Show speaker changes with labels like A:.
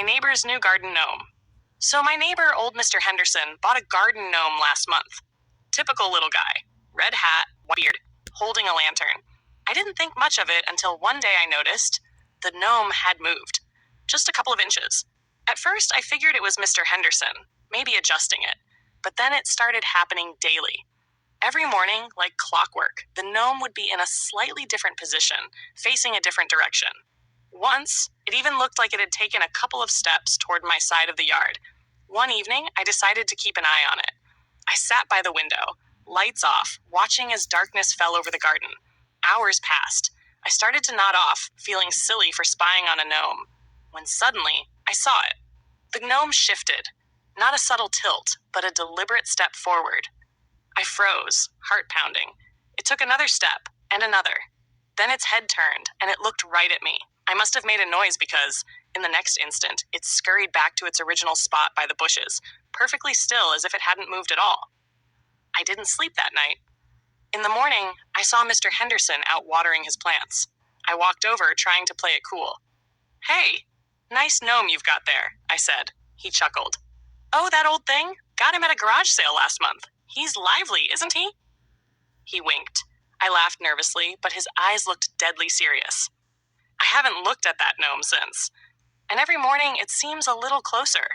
A: my neighbor's new garden gnome. So my neighbor, old Mr. Henderson, bought a garden gnome last month. Typical little guy. Red hat, white beard, holding a lantern. I didn't think much of it until one day I noticed the gnome had moved. Just a couple of inches. At first, I figured it was Mr. Henderson, maybe adjusting it. But then it started happening daily. Every morning, like clockwork, the gnome would be in a slightly different position, facing a different direction. Once, it even looked like it had taken a couple of steps toward my side of the yard. One evening, I decided to keep an eye on it. I sat by the window, lights off, watching as darkness fell over the garden. Hours passed. I started to nod off, feeling silly for spying on a gnome, when suddenly, I saw it. The gnome shifted. Not a subtle tilt, but a deliberate step forward. I froze, heart pounding. It took another step, and another. Then its head turned, and it looked right at me. I must have made a noise because, in the next instant, it scurried back to its original spot by the bushes, perfectly still as if it hadn't moved at all. I didn't sleep that night. In the morning, I saw Mr. Henderson out watering his plants. I walked over, trying to play it cool. "Hey, nice gnome you've got there," I said. He chuckled. "Oh, that old thing? Got him at a garage sale last month. He's lively, isn't he?" He winked. I laughed nervously, but his eyes looked deadly serious. I haven't looked at that gnome since. And every morning it seems a little closer.